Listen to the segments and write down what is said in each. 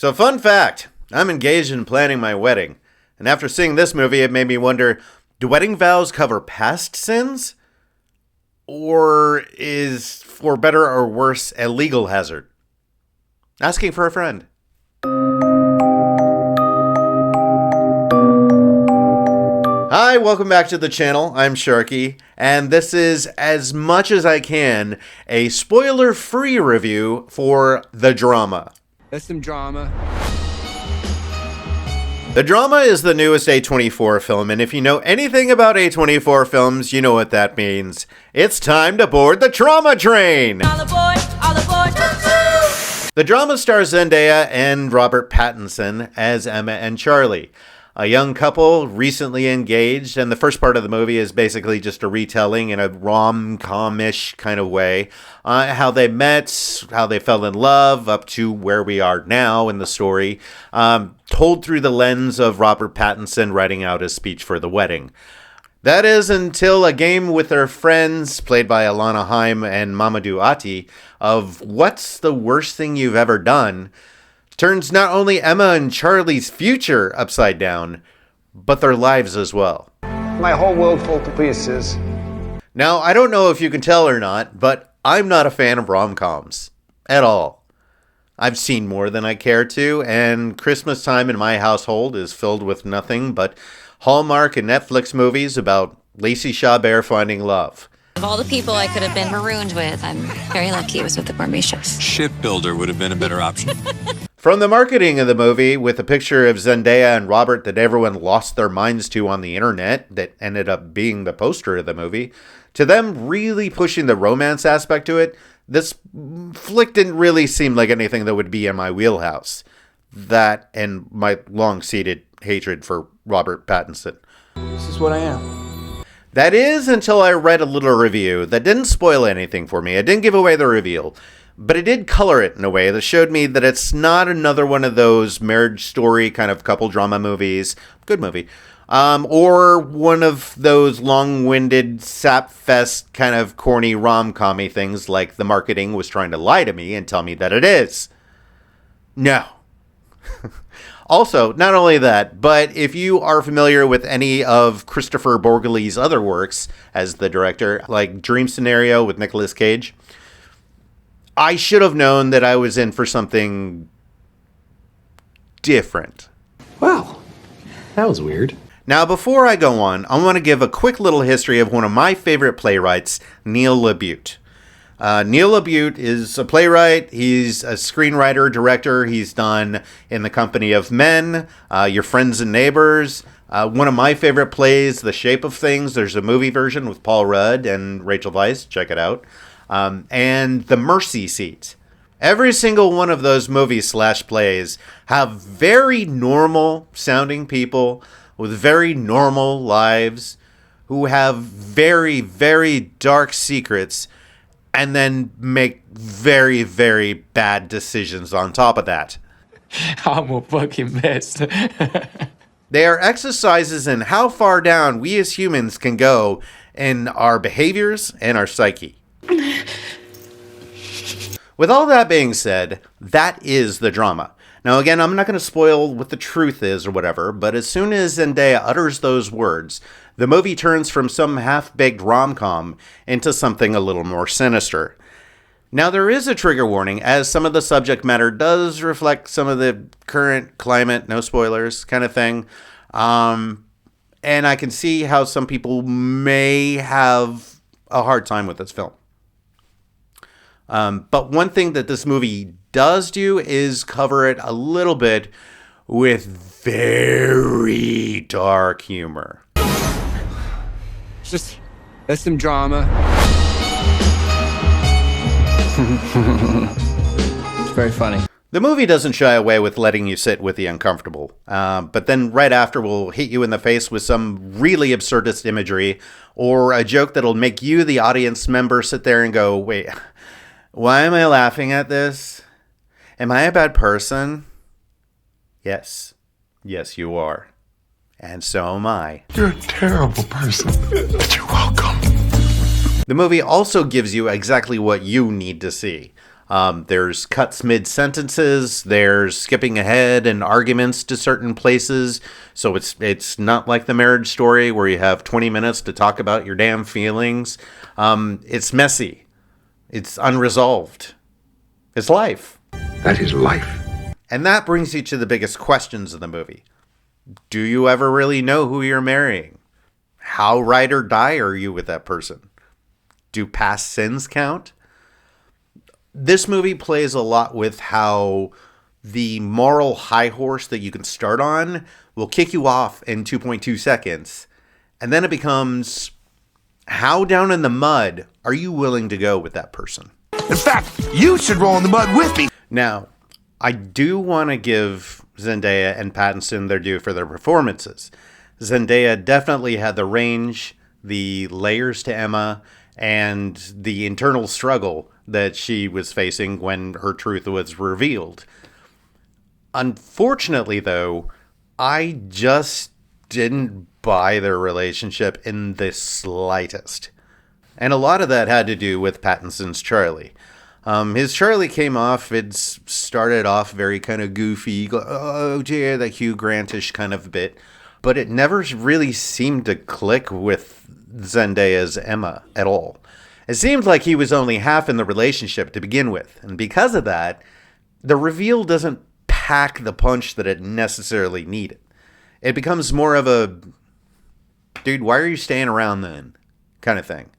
So fun fact, I'm engaged in planning my wedding. And after seeing this movie, it made me wonder, do wedding vows cover past sins? Or is for better or worse a legal hazard? Asking for a friend. Hi, welcome back to the channel. I'm Sharky, and this is, as much as I can, a spoiler-free review for The Drama. That's some drama. The Drama is the newest A24 film, and if you know anything about A24 films, you know what that means. It's time to board the trauma train! All aboard, all aboard, The Drama stars Zendaya and Robert Pattinson as Emma and Charlie. A young couple, recently engaged, and the first part of the movie is basically just a retelling in a rom-com-ish kind of way. How they met, how they fell in love, up to where we are now in the story. Told through the lens of Robert Pattinson writing out his speech for the wedding. That is until a game with their friends, played by Alana, Haim, and Mamoudou, Athie, of what's the worst thing you've ever done, turns not only Emma and Charlie's future upside down, but their lives as well. My whole world fall to pieces. Now, I don't know if you can tell or not, but I'm not a fan of rom-coms. At all. I've seen more than I care to, and Christmas time in my household is filled with nothing but Hallmark and Netflix movies about Lacey Chabert finding love. Of all the people I could have been marooned with, I'm very lucky it was with the Gourmet Chefs. Shipbuilder would have been a better option. From the marketing of the movie, with a picture of Zendaya and Robert that everyone lost their minds to on the internet, that ended up being the poster of the movie, to them really pushing the romance aspect to it, this flick didn't really seem like anything that would be in my wheelhouse. That and my long-seated hatred for Robert Pattinson. This is what I am. That is until I read a little review that didn't spoil anything for me. It didn't give away the reveal. But it did color it in a way that showed me that it's not another one of those marriage story kind of couple drama movies. Good movie. Or one of those long-winded sapfest kind of corny rom-com-y things like the marketing was trying to lie to me and tell me that it is. No. Also, not only that, but if you are familiar with any of Christopher Borgeli's other works as the director, like Dream Scenario with Nicolas Cage, I should have known that I was in for something different. Wow, that was weird. Now, before I go on, I want to give a quick little history of one of my favorite playwrights, Neil LaBute. Neil LaBute is a playwright. He's a screenwriter, director. He's done In the Company of Men, Your Friends and Neighbors. One of my favorite plays, The Shape of Things. There's a movie version with Paul Rudd and Rachel Weisz. Check it out. And The Mercy Seat. Every single one of those movies/plays have very normal sounding people with very normal lives who have very, very dark secrets and then make very, very bad decisions on top of that. I'm a fucking mess. They are exercises in how far down we as humans can go in our behaviors and our psyche. With all that being said, that is The Drama. Now again, I'm not going to spoil what the truth is or whatever, but as soon as Zendaya utters those words, the movie turns from some half-baked rom-com into something a little more sinister. Now there is a trigger warning, as some of the subject matter does reflect some of the current climate, no spoilers kind of thing. And I can see how some people may have a hard time with this film. But one thing that this movie does do is cover it a little bit with very dark humor. That's some drama. It's very funny. The movie doesn't shy away with letting you sit with the uncomfortable, but then right after will hit you in the face with some really absurdist imagery or a joke that'll make you, the audience member, sit there and go, wait, why am I laughing at this? Am I a bad person? Yes. Yes, you are. And so am I. You're a terrible person, but you're welcome. The movie also gives you exactly what you need to see. There's cuts mid-sentences, there's skipping ahead and arguments to certain places. So it's not like The Marriage Story where you have 20 minutes to talk about your damn feelings. It's messy. It's unresolved. It's life. That is life. And that brings you to the biggest questions of the movie. Do you ever really know who you're marrying? How ride or die are you with that person? Do past sins count? This movie plays a lot with how the moral high horse that you can start on will kick you off in 2.2 seconds. And then it becomes, how down in the mud are you willing to go with that person? In fact, you should roll in the mud with me. Now, I do want to give Zendaya and Pattinson their due for their performances. Zendaya definitely had the range, the layers to Emma, and the internal struggle that she was facing when her truth was revealed. Unfortunately, though, I just didn't buy their relationship in the slightest. And a lot of that had to do with Pattinson's Charlie. His Charlie came off, it started off very kind of goofy, oh dear, that Hugh Grantish kind of bit, but it never really seemed to click with Zendaya's Emma at all. It seemed like he was only half in the relationship to begin with, and because of that, the reveal doesn't pack the punch that it necessarily needed. It becomes more of a, dude, why are you staying around then? Kind of thing.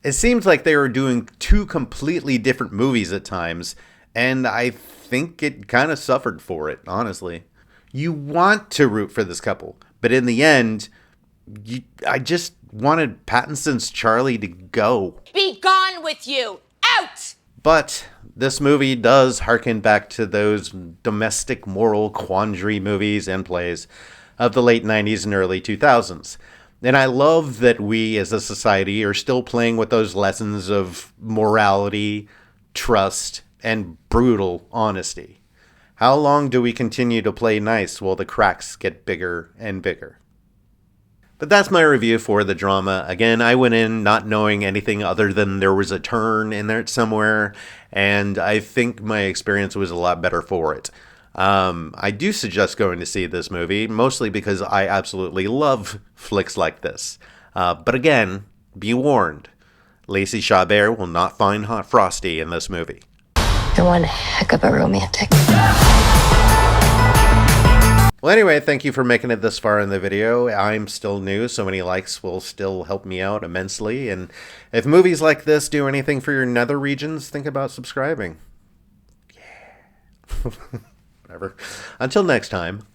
It seems like they were doing two completely different movies at times, and I think it kind of suffered for it, honestly. You want to root for this couple, but in the end, I just wanted Pattinson's Charlie to go. Be gone with you! Out! But this movie does harken back to those domestic moral quandary movies and plays of the late 90s and early 2000s. And I love that we as a society are still playing with those lessons of morality, trust, and brutal honesty. How long do we continue to play nice while the cracks get bigger and bigger? But that's my review for the drama. Again, I went in not knowing anything other than there was a turn in there somewhere, and I think my experience was a lot better for it. I do suggest going to see this movie, mostly because I absolutely love flicks like this. But again, be warned, Lacey Chabert will not find Hot Frosty in this movie. You're one heck of a romantic. Well, anyway, thank you for making it this far in the video. I'm still new, so any likes will still help me out immensely. And if movies like this do anything for your nether regions, think about subscribing. Yeah. Whatever. Until next time.